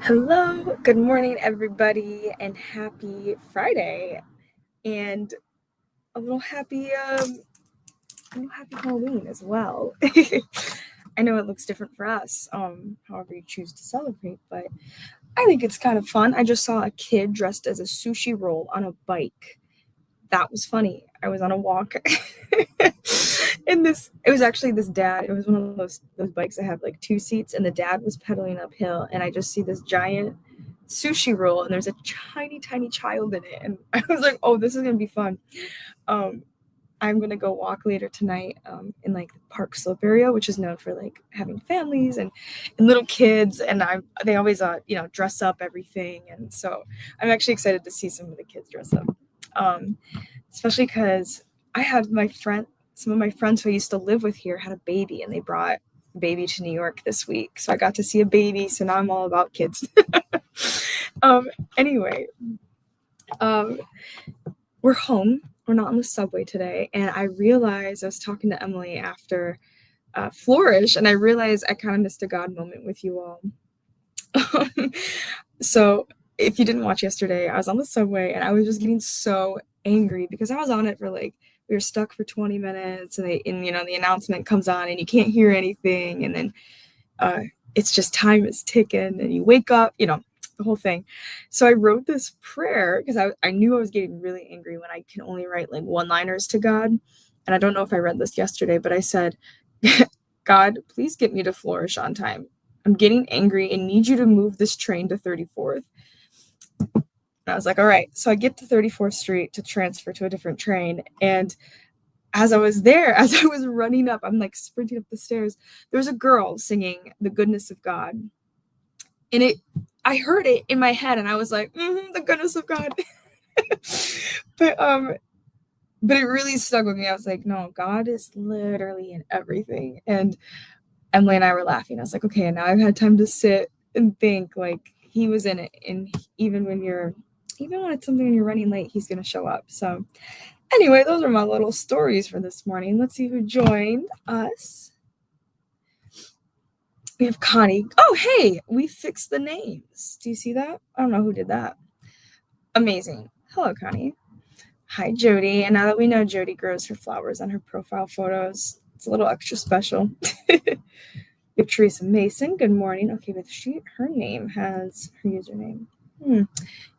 Hello, good morning, everybody, and happy Friday, and a little happy Halloween as well. I know it looks different for us, however you choose to celebrate, but I think it's kind of fun. I just saw a kid dressed as a sushi roll on a bike. That was funny. I was on a walk, and it was actually this dad. It was one of those bikes that have like two seats, and the dad was pedaling uphill, and I just see this giant sushi roll, and there's a tiny child in it, and I was like, oh, this is gonna be fun. I'm gonna go walk later tonight in like the Park Slope area, which is known for like having families and little kids, and they always dress up everything, and so I'm actually excited to see some of the kids dress up, especially because I had some of my friends who I used to live with here had a baby, and they brought a baby to New York this week, so I got to see a baby. So now I'm all about kids. Anyway, we're home. We're not on the subway today, and I realized I was talking to Emily after Flourish, and I realized I kind of missed a God moment with you all. So if you didn't watch yesterday, I was on the subway, and I was just getting so angry because I was on it for like, we were stuck for 20 minutes, and the announcement comes on, and you can't hear anything, and then it's just time is ticking, and you wake up, the whole thing. So I wrote this prayer because I knew I was getting really angry when I can only write like one-liners to God. And I don't know if I read this yesterday, but I said, God, please get me to Flourish on time. I'm getting angry and need you to move this train to 34th. And I was like, all right. So I get to 34th Street to transfer to a different train. And as I was running up, I'm like sprinting up the stairs. There was a girl singing The Goodness of God. And I heard it in my head, and I was like, the goodness of God. But it really stuck with me. I was like, no, God is literally in everything. And Emily and I were laughing. I was like, okay, now I've had time to sit and think, like, he was in it. And even when it's something and you're running late, he's going to show up. So anyway, those are my little stories for this morning. Let's see who joined us. We have Connie. Oh, hey, we fixed the names. Do you see that? I don't know who did that. Amazing. Hello, Connie. Hi, Jody. And now that we know Jody grows her flowers on her profile photos, it's a little extra special. We have Teresa Mason. Good morning. Okay, but her name has her username.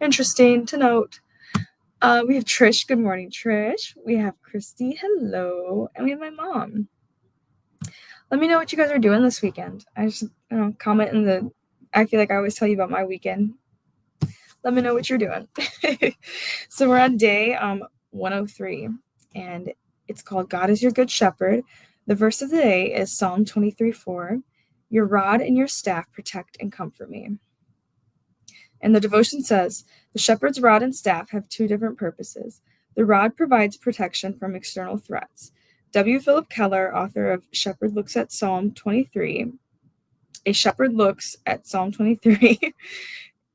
Interesting to note. We have Trish. Good morning, Trish. We have Christy. Hello. And we have my mom. Let me know what you guys are doing this weekend. I just comment I feel like I always tell you about my weekend. Let me know what you're doing. So we're on day 103, and it's called God is Your Good Shepherd. The verse of the day is Psalm 23:4. Your rod and your staff protect and comfort me. And the devotion says, the shepherd's rod and staff have two different purposes. The rod provides protection from external threats. W. Philip Keller, author of Shepherd Looks at Psalm 23. A shepherd looks at Psalm 23.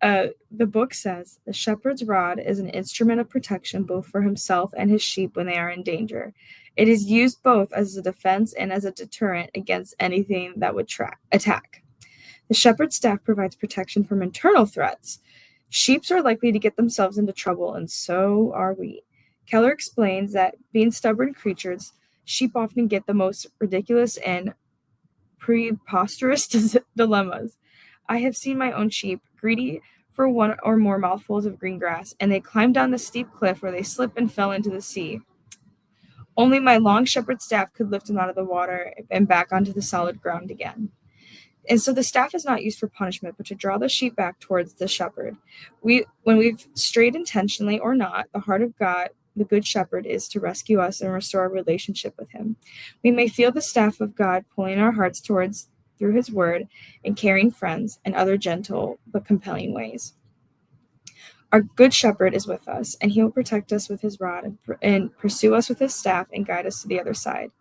The book says, the shepherd's rod is an instrument of protection both for himself and his sheep when they are in danger. It is used both as a defense and as a deterrent against anything that would attack. The shepherd's staff provides protection from internal threats. Sheep are likely to get themselves into trouble, and so are we. Keller explains that being stubborn creatures, sheep often get the most ridiculous and preposterous dilemmas. I have seen my own sheep, greedy for one or more mouthfuls of green grass, and they climbed down the steep cliff where they slipped and fell into the sea. Only my long shepherd's staff could lift them out of the water and back onto the solid ground again. And so the staff is not used for punishment, but to draw the sheep back towards the shepherd. When we've strayed intentionally or not, the heart of God, the good shepherd, is to rescue us and restore our relationship with him. We may feel the staff of God pulling our hearts through his word and caring friends and other gentle but compelling ways. Our good shepherd is with us, and he will protect us with his rod and pursue us with his staff and guide us to the other side.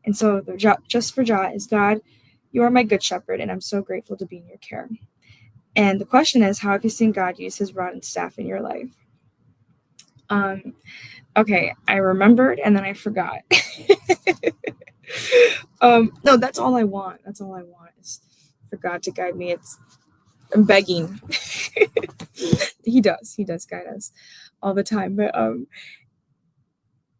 And so just for Jah is, God, you are my good shepherd, and I'm so grateful to be in your care. And the question is, how have you seen God use his rod and staff in your life? Okay, I remembered, and then I forgot. No, that's all I want. That's all I want is for God to guide me. I'm begging. He does guide us all the time, but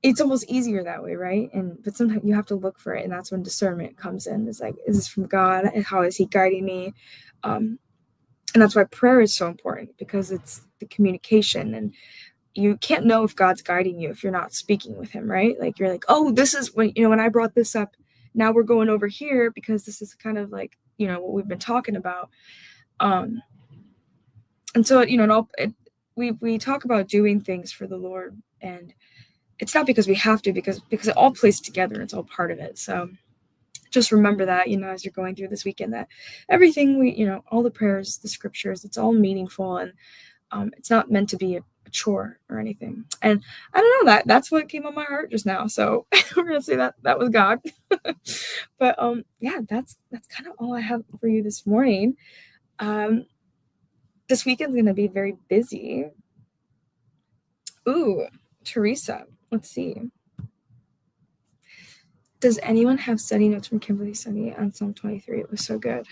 it's almost easier that way, right? But sometimes you have to look for it, and that's when discernment comes in. It's like, is this from God, and how is he guiding me? And that's why prayer is so important, because it's the communication, and you can't know if God's guiding you if you're not speaking with him, right? Like, you're like, oh, this is when I brought this up, now we're going over here because this is kind of like, what we've been talking about. And so, we talk about doing things for the Lord, and it's not because we have to, because it all plays together and it's all part of it. So just remember that, as you're going through this weekend, that everything all the prayers, the scriptures, it's all meaningful, and it's not meant to be a chore or anything. And I don't know, that's what came on my heart just now. So we're gonna say that was God. But yeah, that's kind of all I have for you this morning. This weekend's gonna be very busy. Ooh, Teresa, let's see. Does anyone have study notes from Kimberly's study on Psalm 23? It was so good.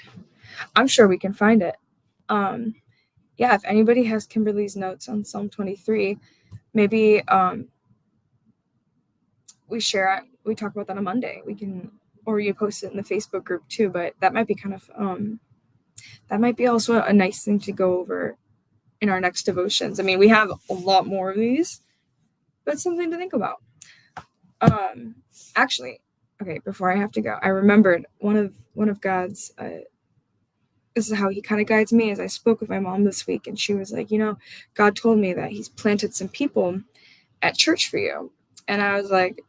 I'm sure we can find it. Yeah, if anybody has Kimberly's notes on Psalm 23, maybe we share it. We talk about that on Monday. We can, or you post it in the Facebook group too. But that might be kind of that might be also a nice thing to go over in our next devotions. I mean, we have a lot more of these, but it's something to think about. Actually, okay, before I have to go, I remembered one of God's. This is how he kind of guides me. As I spoke with my mom this week, and she was like, God told me that he's planted some people at church for you. And I was like,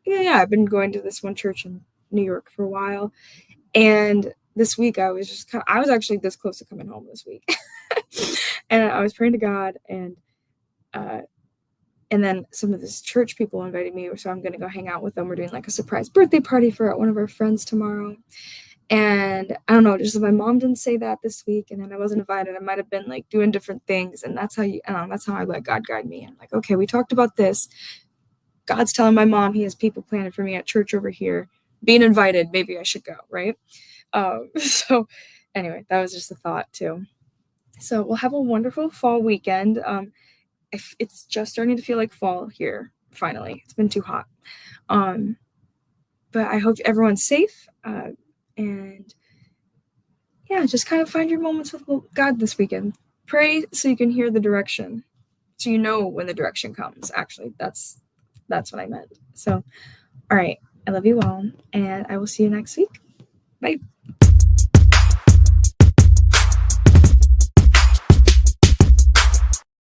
yeah, I've been going to this one church in New York for a while. And this week I was actually this close to coming home this week. And I was praying to God, and then some of this church people invited me, so I'm going to go hang out with them. We're doing like a surprise birthday party for one of our friends tomorrow. And I don't know, just my mom didn't say that this week, and then I wasn't invited. I might have been like doing different things, and that's how I let God guide me. I'm like, okay, we talked about this. God's telling my mom he has people planted for me at church over here, being invited. Maybe I should go, right? So anyway, that was just a thought too. So we'll have a wonderful fall weekend. It's just starting to feel like fall here. Finally, it's been too hot. But I hope everyone's safe. And yeah, just kind of find your moments with God this weekend. Pray so you can hear the direction, so you know when the direction comes. Actually, that's what I meant. So, all right, I love you all, and I will see you next week. Bye.